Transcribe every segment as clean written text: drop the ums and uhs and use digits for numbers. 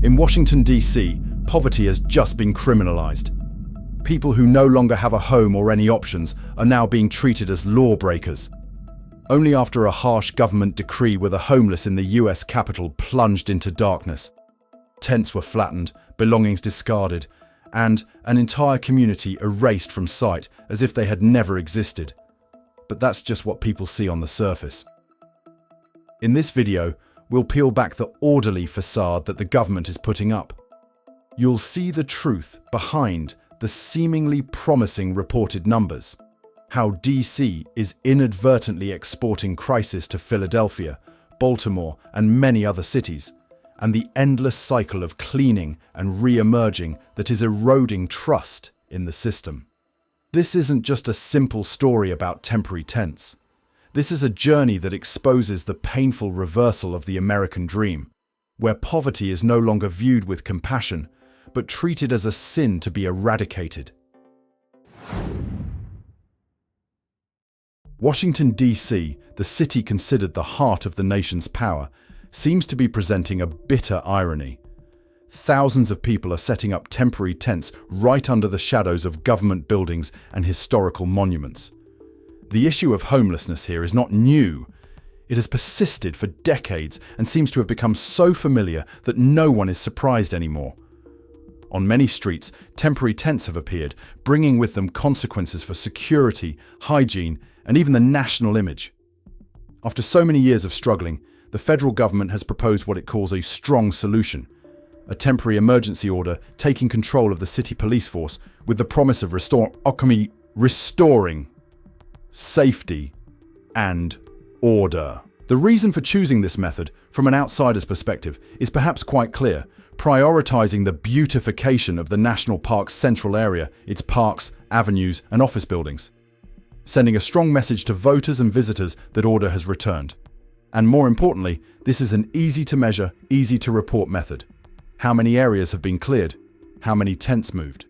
In Washington, D.C., poverty has just been criminalized. People who no longer have a home or any options are now being treated as lawbreakers. Only after a harsh government decree were the homeless in the US Capitol plunged into darkness. Tents were flattened, belongings discarded, and an entire community erased from sight as if they had never existed. But that's just what people see on the surface. In this video, we'll peel back the orderly facade that the government is putting up. You'll see the truth behind the seemingly promising reported numbers. How DC is inadvertently exporting crisis to Philadelphia, Baltimore, and many other cities, and the endless cycle of cleaning and re-emerging that is eroding trust in the system. This isn't just a simple story about temporary tents. This is a journey that exposes the painful reversal of the American dream, where poverty is no longer viewed with compassion, but treated as a sin to be eradicated. Washington, D.C., the city considered the heart of the nation's power, seems to be presenting a bitter irony. Thousands of people are setting up temporary tents right under the shadows of government buildings and historical monuments. The issue of homelessness here is not new. It has persisted for decades and seems to have become so familiar that no one is surprised anymore. On many streets, temporary tents have appeared, bringing with them consequences for security, hygiene, and even the national image. After so many years of struggling, the federal government has proposed what it calls a strong solution, a temporary emergency order taking control of the city police force with the promise of restoring safety and order. The reason for choosing this method, from an outsider's perspective, is perhaps quite clear: prioritizing the beautification of the national park's central area, its parks, avenues, and office buildings, sending a strong message to voters and visitors that order has returned. And more importantly, this is an easy-to-measure, easy-to-report method. How many areas have been cleared? How many tents moved?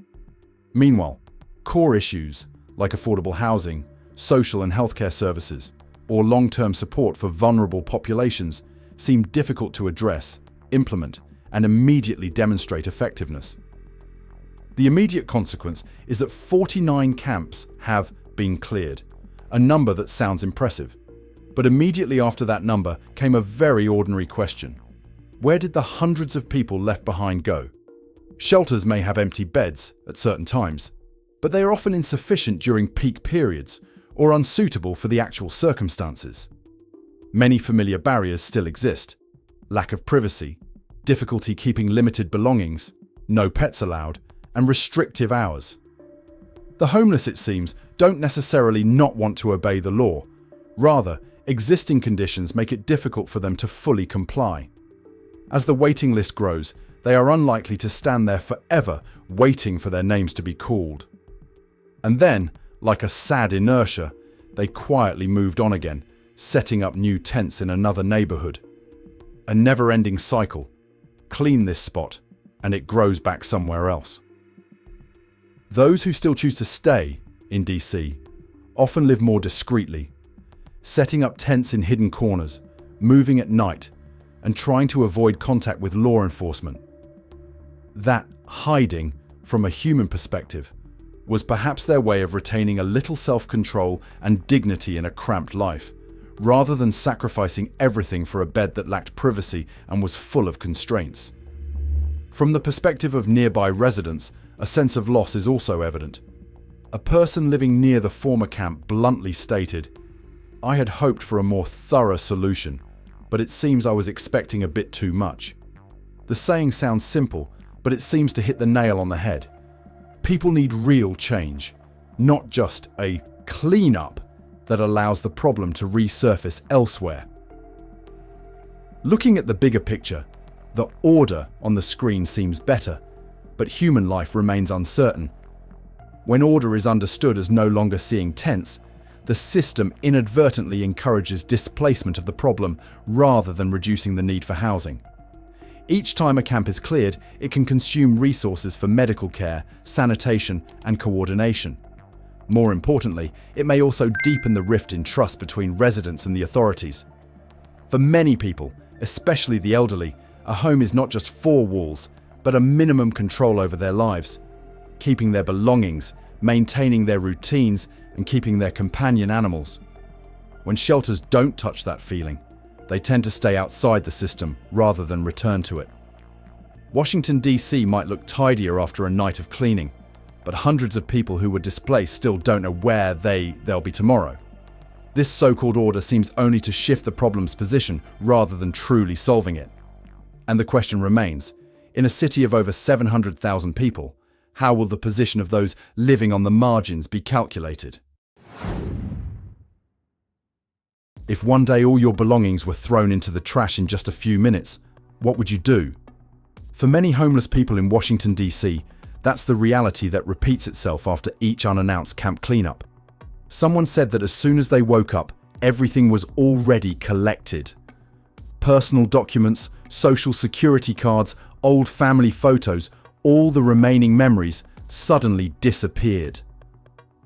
Meanwhile, core issues like affordable housing, social and healthcare services, or long-term support for vulnerable populations seem difficult to address, implement, and immediately demonstrate effectiveness. The immediate consequence is that 49 camps have been cleared, a number that sounds impressive. But immediately after that number came a very ordinary question. Where did the hundreds of people left behind go? Shelters may have empty beds at certain times, but they are often insufficient during peak periods or unsuitable for the actual circumstances. Many familiar barriers still exist: lack of privacy, difficulty keeping limited belongings, no pets allowed, and restrictive hours. The homeless, it seems, don't necessarily not want to obey the law. Rather, existing conditions make it difficult for them to fully comply. As the waiting list grows, they are unlikely to stand there forever waiting for their names to be called. And then, like a sad inertia, they quietly moved on again, setting up new tents in another neighborhood. A never-ending cycle. Clean this spot, and it grows back somewhere else. Those who still choose to stay in DC often live more discreetly, setting up tents in hidden corners, moving at night, and trying to avoid contact with law enforcement. That hiding, from a human perspective, was perhaps their way of retaining a little self-control and dignity in a cramped life, rather than sacrificing everything for a bed that lacked privacy and was full of constraints. From the perspective of nearby residents, a sense of loss is also evident. A person living near the former camp bluntly stated, "I had hoped for a more thorough solution, but it seems I was expecting a bit too much." The saying sounds simple, but it seems to hit the nail on the head. People need real change, not just a clean-up that allows the problem to resurface elsewhere. Looking at the bigger picture, the order on the screen seems better, but human life remains uncertain. When order is understood as no longer seeing tents, the system inadvertently encourages displacement of the problem rather than reducing the need for housing. Each time a camp is cleared, it can consume resources for medical care, sanitation, and coordination. More importantly, it may also deepen the rift in trust between residents and the authorities. For many people, especially the elderly, A home is not just four walls, but a minimum control over their lives, keeping their belongings, maintaining their routines, and keeping their companion animals. When shelters don't touch that feeling, they tend to stay outside the system rather than return to it. Washington, D.C. might look tidier after a night of cleaning, but hundreds of people who were displaced still don't know where they'll be tomorrow. This so-called order seems only to shift the problem's position rather than truly solving it. And the question remains, in a city of over 700,000 people, how will the position of those living on the margins be calculated? If one day all your belongings were thrown into the trash in just a few minutes, what would you do? For many homeless people in Washington, D.C., that's the reality that repeats itself after each unannounced camp cleanup. Someone said that as soon as they woke up, everything was already collected. Personal documents, social security cards, old family photos, all the remaining memories suddenly disappeared.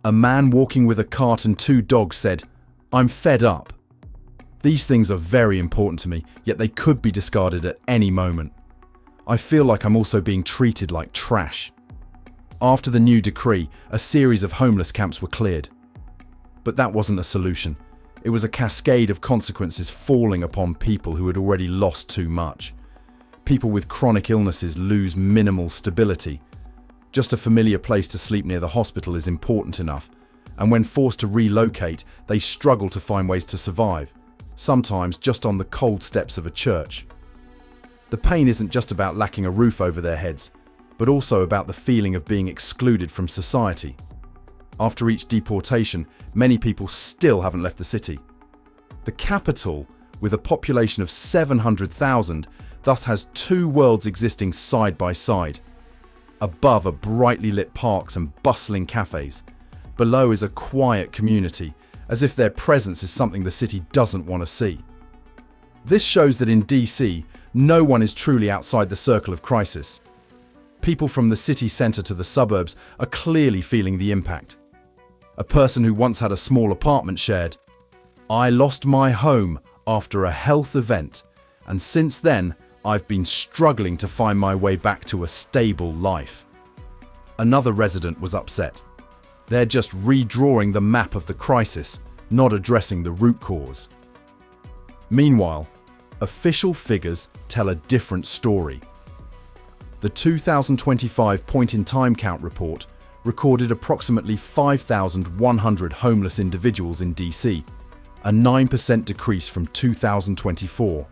A man walking with a cart and two dogs said, "I'm fed up." These things are very important to me, yet they could be discarded at any moment. I feel like I'm also being treated like trash. After the new decree, a series of homeless camps were cleared. But that wasn't a solution. It was a cascade of consequences falling upon people who had already lost too much. People with chronic illnesses lose minimal stability. Just a familiar place to sleep near the hospital is important enough, and when forced to relocate, they struggle to find ways to survive, sometimes just on the cold steps of a church. The pain isn't just about lacking a roof over their heads, but also about the feeling of being excluded from society. After each deportation, many people still haven't left the city. The capital, with a population of 700,000, thus has two worlds existing side by side. Above are brightly lit parks and bustling cafes. Below is a quiet community, as if their presence is something the city doesn't want to see. This shows that in DC, no one is truly outside the circle of crisis. People from the city centre to the suburbs are clearly feeling the impact. A person who once had a small apartment shared, "I lost my home after a health event, and since then I've been struggling to find my way back to a stable life." Another resident was upset. They're just redrawing the map of the crisis, not addressing the root cause. Meanwhile, official figures tell a different story. The 2025 point-in-time count report recorded approximately 5,100 homeless individuals in DC, a 9% decrease from 2024.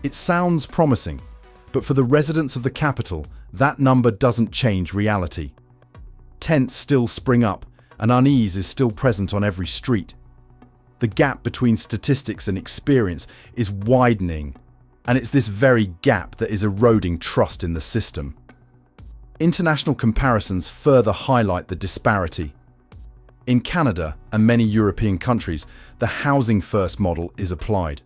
It sounds promising, but for the residents of the capital, that number doesn't change reality. Tents still spring up, and unease is still present on every street. The gap between statistics and experience is widening, and it's this very gap that is eroding trust in the system. International comparisons further highlight the disparity. In Canada and many European countries, the housing-first model is applied,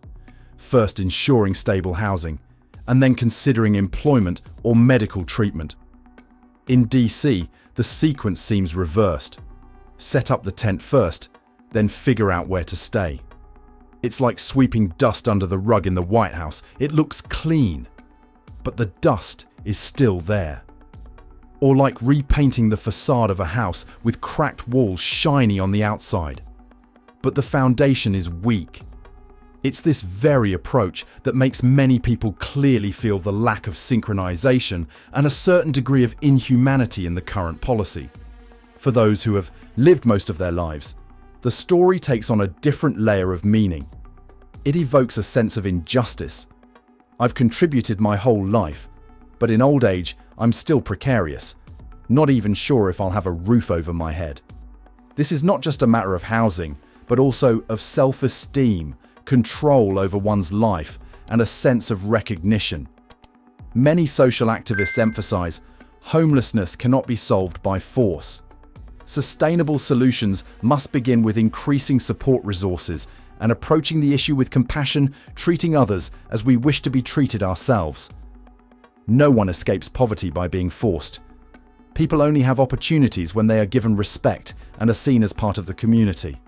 first ensuring stable housing, and then considering employment or medical treatment. In DC, the sequence seems reversed. Set up the tent first, then figure out where to stay. It's like sweeping dust under the rug in the White House. It looks clean, but the dust is still there. Or like repainting the facade of a house with cracked walls shiny on the outside. But the foundation is weak. It's this very approach that makes many people clearly feel the lack of synchronization and a certain degree of inhumanity in the current policy. For those who have lived most of their lives, the story takes on a different layer of meaning. It evokes a sense of injustice. I've contributed my whole life, but in old age, I'm still precarious, not even sure if I'll have a roof over my head. This is not just a matter of housing, but also of self-esteem, control over one's life, and a sense of recognition. Many social activists emphasize homelessness cannot be solved by force. Sustainable solutions must begin with increasing support resources and approaching the issue with compassion, treating others as we wish to be treated ourselves. No one escapes poverty by being forced. People only have opportunities when they are given respect and are seen as part of the community.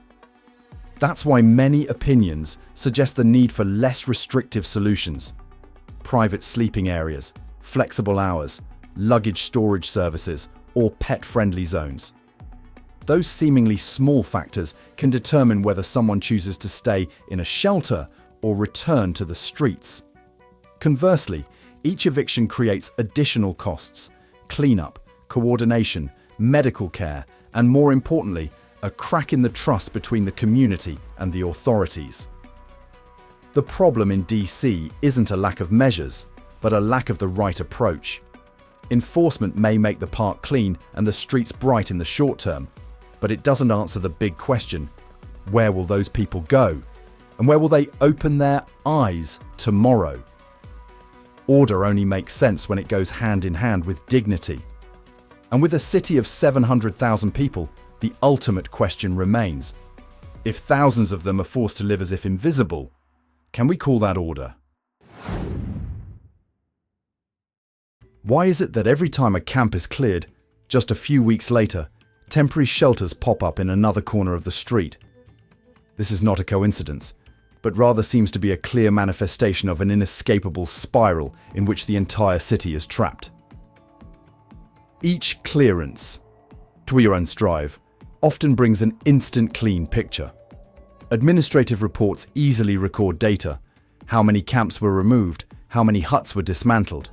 That's why many opinions suggest the need for less restrictive solutions. private sleeping areas, flexible hours, luggage storage services, or pet-friendly zones. Those seemingly small factors can determine whether someone chooses to stay in a shelter or return to the streets. Conversely, each eviction creates additional costs: cleanup, coordination, medical care, and more importantly, a crack in the trust between the community and the authorities. The problem in DC isn't a lack of measures, but a lack of the right approach. Enforcement may make the park clean and the streets bright in the short term, but it doesn't answer the big question: where will those people go? And where will they open their eyes tomorrow? Order only makes sense when it goes hand in hand with dignity. And with a city of 700,000 people, the ultimate question remains: if thousands of them are forced to live as if invisible, can we call that order? Why is it that every time a camp is cleared, just a few weeks later, temporary shelters pop up in another corner of the street? This is not a coincidence, but rather seems to be a clear manifestation of an inescapable spiral in which the entire city is trapped. Each clearance, to your own strive, often brings an instant clean picture. Administrative reports easily record data: how many camps were removed, how many huts were dismantled.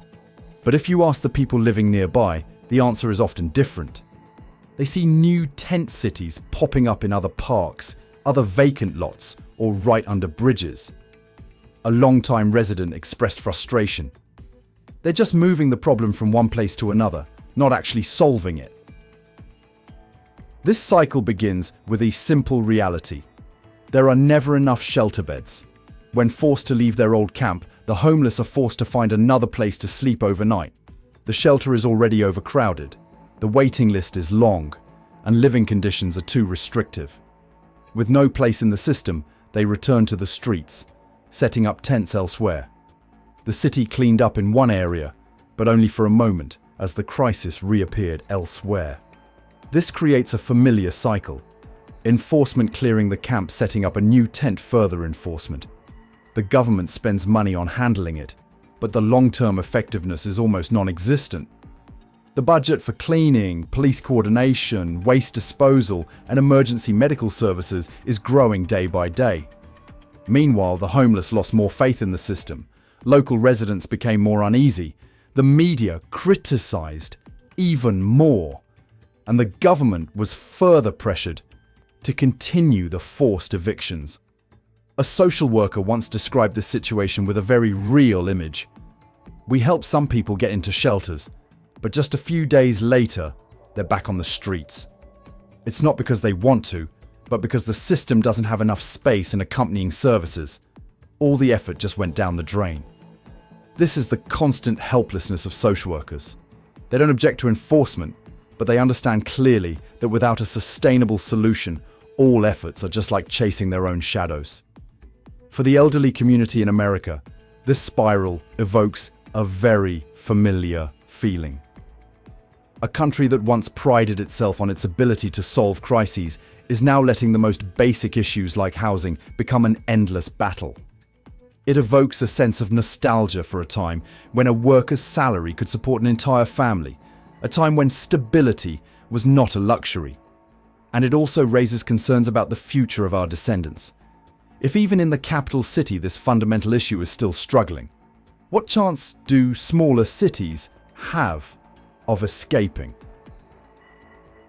But if you ask the people living nearby, the answer is often different. They see new tent cities popping up in other parks, other vacant lots, or right under bridges. A long-time resident expressed frustration. They're just moving the problem from one place to another, not actually solving it. This cycle begins with a simple reality: there are never enough shelter beds. When forced to leave their old camp, the homeless are forced to find another place to sleep overnight. The shelter is already overcrowded, the waiting list is long, and living conditions are too restrictive. With no place in the system, they return to the streets, setting up tents elsewhere. The city cleaned up in one area, but only for a moment, as the crisis reappeared elsewhere. This creates a familiar cycle: enforcement clearing the camp, setting up a new tent, further enforcement. The government spends money on handling it, but the long-term effectiveness is almost non-existent. The budget for cleaning, police coordination, waste disposal, and emergency medical services is growing day by day. Meanwhile, the homeless lost more faith in the system. Local residents became more uneasy. The media criticized even more. And the government was further pressured to continue the forced evictions. A social worker once described this situation with a very real image. We help some people get into shelters, but just a few days later, they're back on the streets. It's not because they want to, but because the system doesn't have enough space and accompanying services. All the effort just went down the drain. This is the constant helplessness of social workers. They don't object to enforcement, but they understand clearly that without a sustainable solution, all efforts are just like chasing their own shadows. For the elderly community in America, this spiral evokes a very familiar feeling. A country that once prided itself on its ability to solve crises is now letting the most basic issues like housing become an endless battle. It evokes a sense of nostalgia for a time when a worker's salary could support an entire family, a time when stability was not a luxury. And it also raises concerns about the future of our descendants. If even in the capital city this fundamental issue is still struggling, what chance do smaller cities have of escaping?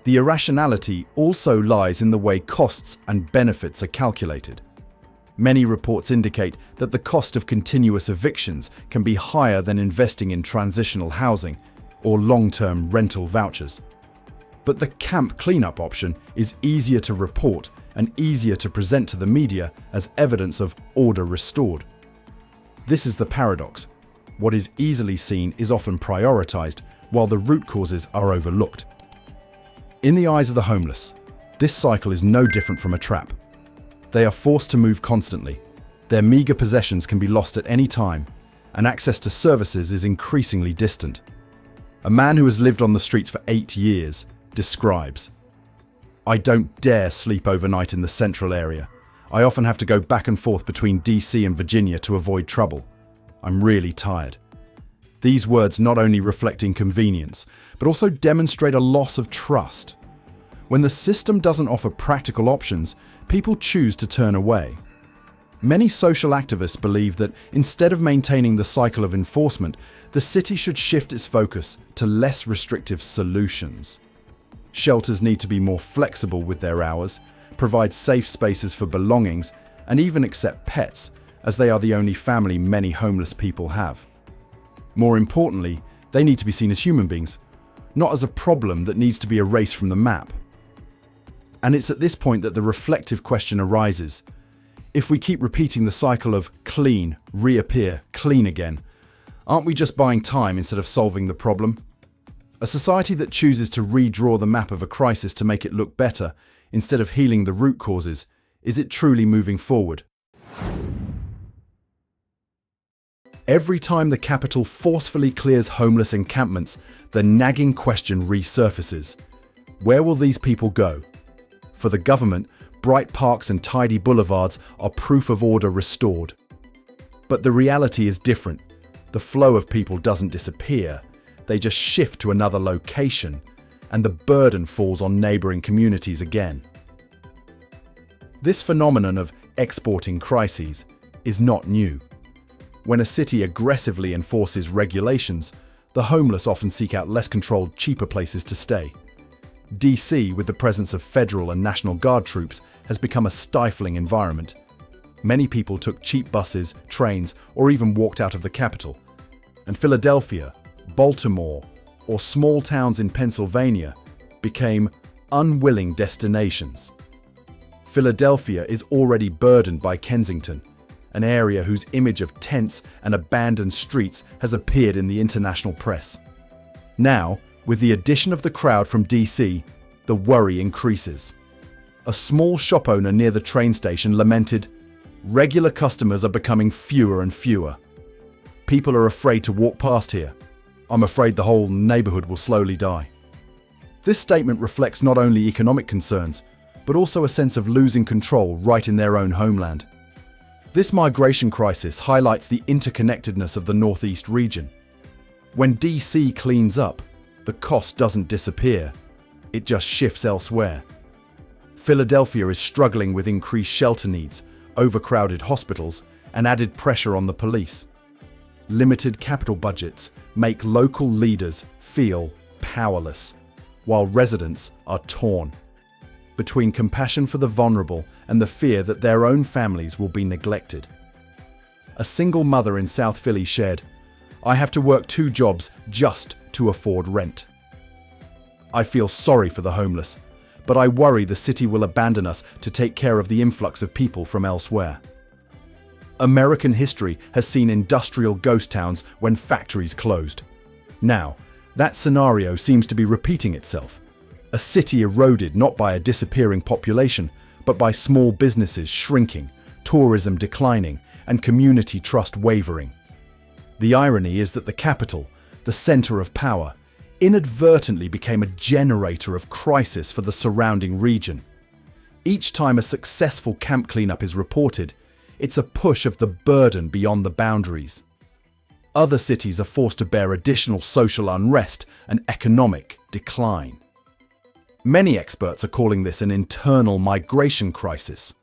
The irrationality also lies in the way costs and benefits are calculated. Many reports indicate that the cost of continuous evictions can be higher than investing in transitional housing or long-term rental vouchers. But the camp cleanup option is easier to report and easier to present to the media as evidence of order restored. This is the paradox. What is easily seen is often prioritized, while the root causes are overlooked. In the eyes of the homeless, this cycle is no different from a trap. They are forced to move constantly. Their meager possessions can be lost at any time, and access to services is increasingly distant. A man who has lived on the streets for 8 years describes, "I don't dare sleep overnight in the central area. I often have to go back and forth between DC and Virginia to avoid trouble. I'm really tired. These words not only reflect inconvenience, but also demonstrate a loss of trust. When the system doesn't offer practical options, people choose to turn away. Many social activists believe that instead of maintaining the cycle of enforcement, the city should shift its focus to less restrictive solutions. Shelters need to be more flexible with their hours, provide safe spaces for belongings, and even accept pets, as they are the only family many homeless people have. More importantly, they need to be seen as human beings, not as a problem that needs to be erased from the map. And it's at this point that the reflective question arises. If we keep repeating the cycle of clean, reappear, clean again, aren't we just buying time instead of solving the problem? A society that chooses to redraw the map of a crisis to make it look better, instead of healing the root causes, is it truly moving forward? Every time the capital forcefully clears homeless encampments, the nagging question resurfaces. Where will these people go? For the government, bright parks and tidy boulevards are proof of order restored. But the reality is different. The flow of people doesn't disappear. They just shift to another location, and the burden falls on neighbouring communities again. This phenomenon of exporting crises is not new. When a city aggressively enforces regulations, the homeless often seek out less controlled, cheaper places to stay. DC, with the presence of federal and National Guard troops, has become a stifling environment. Many people took cheap buses, trains, or even walked out of the capital. And Philadelphia, Baltimore, or small towns in Pennsylvania became unwilling destinations. Philadelphia is already burdened by Kensington, an area whose image of tents and abandoned streets has appeared in the international press. Now, with the addition of the crowd from DC, the worry increases. A small shop owner near the train station lamented, "Regular customers are becoming fewer and fewer. People are afraid to walk past here. I'm afraid the whole neighborhood will slowly die." This statement reflects not only economic concerns, but also a sense of losing control right in their own homeland. This migration crisis highlights the interconnectedness of the Northeast region. When DC cleans up, the cost doesn't disappear, it just shifts elsewhere. Philadelphia is struggling with increased shelter needs, overcrowded hospitals, and added pressure on the police. Limited capital budgets make local leaders feel powerless, while residents are torn between compassion for the vulnerable and the fear that their own families will be neglected. A single mother in South Philly shared, "I have to work 2 jobs just to afford rent. I feel sorry for the homeless, but I worry the city will abandon us to take care of the influx of people from elsewhere." American history has seen industrial ghost towns when factories closed. Now, that scenario seems to be repeating itself. A city eroded not by a disappearing population, but by small businesses shrinking, tourism declining, and community trust wavering. The irony is that the capital, the center of power, inadvertently became a generator of crisis for the surrounding region. Each time a successful camp cleanup is reported, it's a push of the burden beyond the boundaries. Other cities are forced to bear additional social unrest and economic decline. Many experts are calling this an internal migration crisis,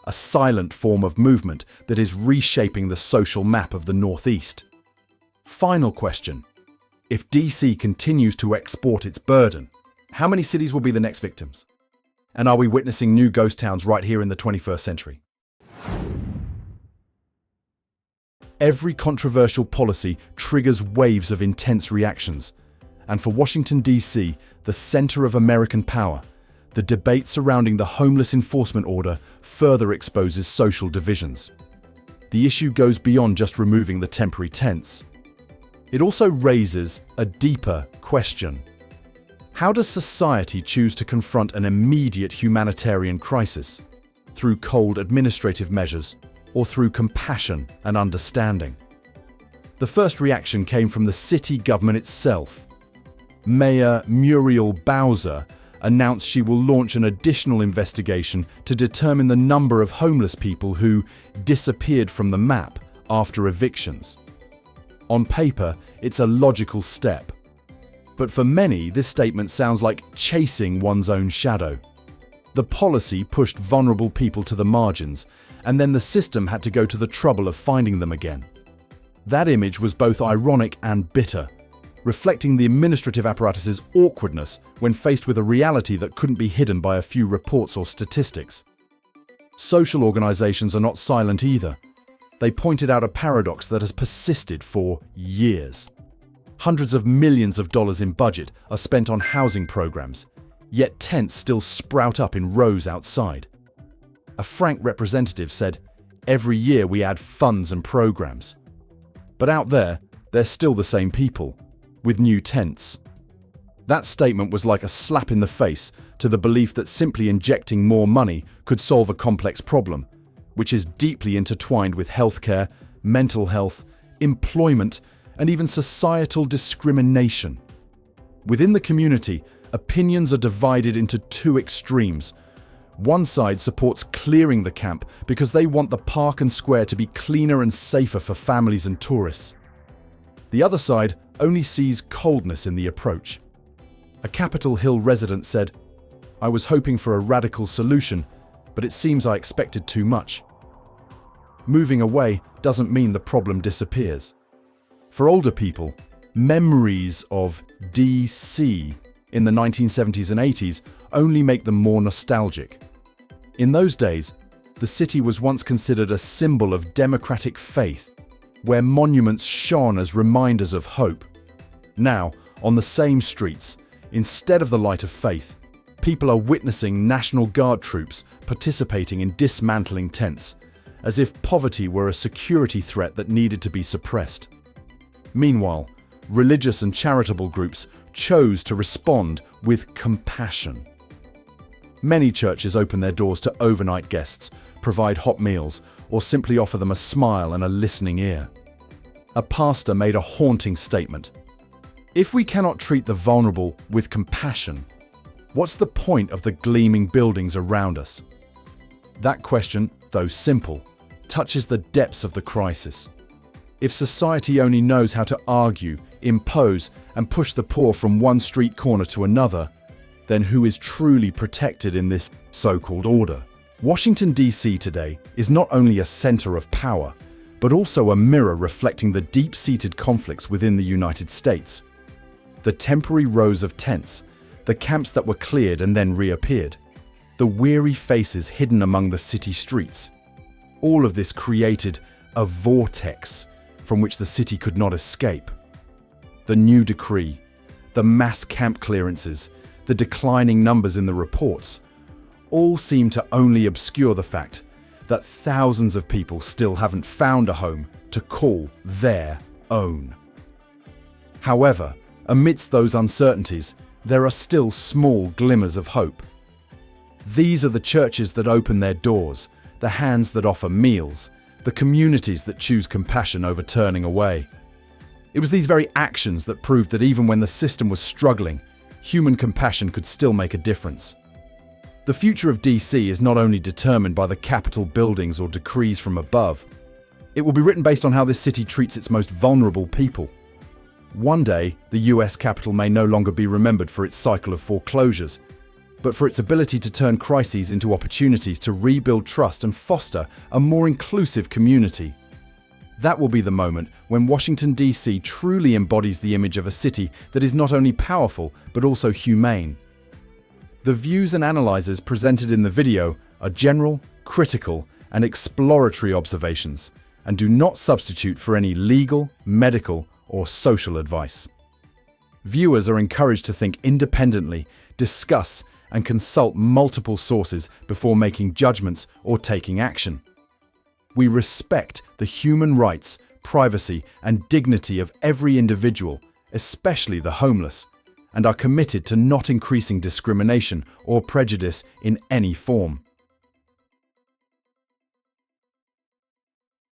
a silent form of movement that is reshaping the social map of the Northeast. Final question. If DC continues to export its burden, how many cities will be the next victims? And are we witnessing new ghost towns right here in the 21st century? Every controversial policy triggers waves of intense reactions. And for Washington, D.C., the center of American power, the debate surrounding the homeless enforcement order further exposes social divisions. The issue goes beyond just removing the temporary tents. It also raises a deeper question. How does society choose to confront an immediate humanitarian crisis? Through cold administrative measures or through compassion and understanding? The first reaction came from the city government itself. Mayor Muriel Bowser announced she will launch an additional investigation to determine the number of homeless people who disappeared from the map after evictions. On paper, it's a logical step. But for many, this statement sounds like chasing one's own shadow. The policy pushed vulnerable people to the margins, and then the system had to go to the trouble of finding them again. That image was both ironic and bitter, reflecting the administrative apparatus's awkwardness when faced with a reality that couldn't be hidden by a few reports or statistics. Social organizations are not silent either. They pointed out a paradox that has persisted for years. Hundreds of millions of dollars in budget are spent on housing programs, yet tents still sprout up in rows outside. A frank representative said, "Every year we add funds and programs." But out there, they're still the same people, with new tents. That statement was like a slap in the face to the belief that simply injecting more money could solve a complex problem, which is deeply intertwined with healthcare, mental health, employment, and even societal discrimination. Within the community, opinions are divided into two extremes. One side supports clearing the camp because they want the park and square to be cleaner and safer for families and tourists. The other side only sees coldness in the approach. A Capitol Hill resident said, "I was hoping for a radical solution, but it seems I expected too much." Moving away doesn't mean the problem disappears. For older people, memories of DC in the 1970s and 80s only make them more nostalgic. In those days, the city was once considered a symbol of democratic faith, where monuments shone as reminders of hope. Now, on the same streets, instead of the light of faith, people are witnessing National Guard troops participating in dismantling tents, as if poverty were a security threat that needed to be suppressed. Meanwhile, religious and charitable groups chose to respond with compassion. Many churches open their doors to overnight guests, provide hot meals, or simply offer them a smile and a listening ear. A pastor made a haunting statement. "If we cannot treat the vulnerable with compassion, what's the point of the gleaming buildings around us?" That question, though simple, touches the depths of the crisis. If society only knows how to argue, impose, and push the poor from one street corner to another, then who is truly protected in this so-called order? Washington, D.C. today is not only a center of power, but also a mirror reflecting the deep-seated conflicts within the United States. The temporary rows of tents, the camps that were cleared and then reappeared, the weary faces hidden among the city streets. All of this created a vortex from which the city could not escape. The new decree, the mass camp clearances, the declining numbers in the reports, all seem to only obscure the fact that thousands of people still haven't found a home to call their own. However, amidst those uncertainties, there are still small glimmers of hope. These are the churches that open their doors, the hands that offer meals, the communities that choose compassion over turning away. It was these very actions that proved that even when the system was struggling, human compassion could still make a difference. The future of DC is not only determined by the Capitol buildings or decrees from above. It will be written based on how this city treats its most vulnerable people. One day, the US Capitol may no longer be remembered for its cycle of foreclosures, but for its ability to turn crises into opportunities to rebuild trust and foster a more inclusive community. That will be the moment when Washington, D.C. truly embodies the image of a city that is not only powerful, but also humane. The views and analyses presented in the video are general, critical, and exploratory observations, and do not substitute for any legal, medical, or social advice. Viewers are encouraged to think independently, discuss, and consult multiple sources before making judgments or taking action. We respect the human rights, privacy, and dignity of every individual, especially the homeless, and are committed to not increasing discrimination or prejudice in any form.